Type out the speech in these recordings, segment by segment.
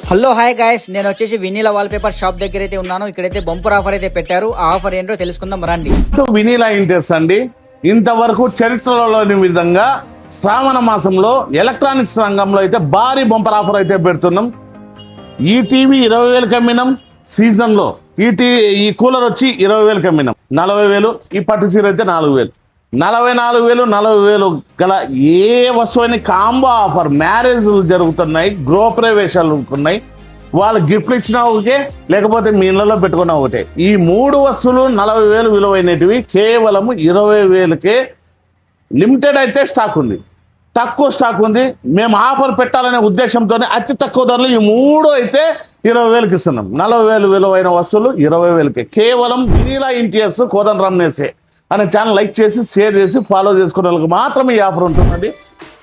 Hello hi guys, నేను వచ్చేసి Vinila wall paper shop దగ్గర అయితే ఉన్నాను. ఇక్కడైతే బంపర్ ఆఫర్ అయితే పెట్టారు. ఆ ఆఫర్ ఏంటో తెలుసుకుందాం రండి. వినీలా ఇంటెక్స్ అండి, ఇంతవరకు చరిత్రలోని విధంగా శ్రావణ మాసంలో ఎలక్ట్రానిక్స్ రంగంలో అయితే భారీ బంపర్ ఆఫర్ అయితే పెడుతున్నాం. ఈ టీవీ 20,000 అమ్మినాం సీజన్ లో. ఈ కూలర్ వచ్చి 20,000 అమ్మినాం, 40,000. ఈ పట్టు చీర అయితే 4,000, 44,000, 40,000 గల ఏ వస్తువుని కాంబో ఆఫర్. మ్యారేజ్లు జరుగుతున్నాయి, గృహప్రవేశాలు ఉన్నాయి, వాళ్ళు గిఫ్ట్లు ఇచ్చినా ఒకటే, లేకపోతే మీ ఇళ్లలో పెట్టుకున్నా ఒకటే. ఈ 3 వస్తువులు 40,000 విలువైనటివి కేవలం 20,000కే. లిమిటెడ్ అయితే స్టాక్ ఉంది, తక్కువ స్టాక్ ఉంది. మేము ఆఫర్ పెట్టాలనే ఉద్దేశంతో అతి తక్కువ ధరలు ఈ 3 అయితే 20,000కి ఇస్తున్నాం. 40,000 విలువైన వస్తువులు 20,000కే. కేవలం వినీలా ఇంటీరియర్స్ కోదండ రమణేశే అనే ఛానల్ లైక్ చేసి, షేర్ చేసి, ఫాలో చేసుకునే వాళ్ళకి మాత్రమే ఈ ఆఫర్ ఉంటుందండి.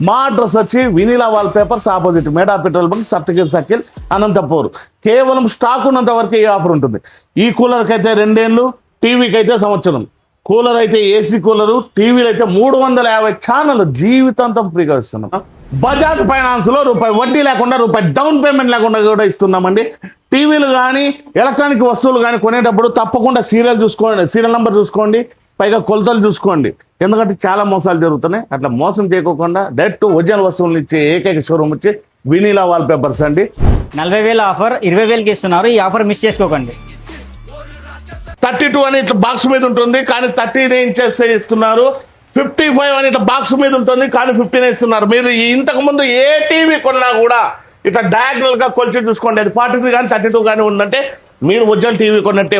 మా అడ్రస్ వచ్చి Vinila wall papers opposite Meda petrol bunk, Saptagiri circle, Anantapur. కేవలం స్టాక్ ఉన్నంత వరకు ఈ ఆఫర్ ఉంటుంది. ఈ కూలర్కి అయితే 2 ఏళ్ళు, టీవీకి అయితే సంవత్సరం. కూలర్ అయితే ఏసీ కూలరు, టీవీలు అయితే 350 ఛానల్ జీవితాంతం ఫ్రీగా ఇస్తున్నాం. బజాజ్ ఫైనాన్స్ లో రూపాయి వడ్డీ లేకుండా, రూపాయి డౌన్ పేమెంట్ లేకుండా కూడా ఇస్తున్నామండి. టీవీలు కానీ ఎలక్ట్రానిక్ వస్తువులు కానీ కొనేటప్పుడు తప్పకుండా సీరియల్ చూసుకోండి, సీరియల్ నెంబర్ చూసుకోండి, పైగా కొలతలు చూసుకోండి. ఎందుకంటే చాలా మోసాలు జరుగుతున్నాయి. అట్లా మోసం చేయకోకుండా డైరెక్ట్ ఒరిజినల్ వస్తువులు ఇచ్చే ఏకైక షోరూమ్ వచ్చి వినీలా వాల్ పేపర్స్ అండి. 40,000 ఆఫర్ 20,000కి ఇస్తున్నారు. ఈ ఆఫర్ మిస్ చేసుకోకండి. 32 అని ఇట్లా బాక్స్ మీద ఉంటుంది, కానీ 30 ఇంచెస్ ఇస్తున్నారు. 55 అని ఇట్లా బాక్స్ మీద ఉంటుంది, కానీ 15 ఇస్తున్నారు. మీరు ఇంతకు ముందు ఏ టీవీ కొన్నా కూడా ఇట్లా డయాగ్నల్ గా కొలిచి చూసుకోండి. అది 43 కానీ 32 కానీ ఉందంటే మీరు ఒరిజినల్ టీవీ కొన్నట్టే.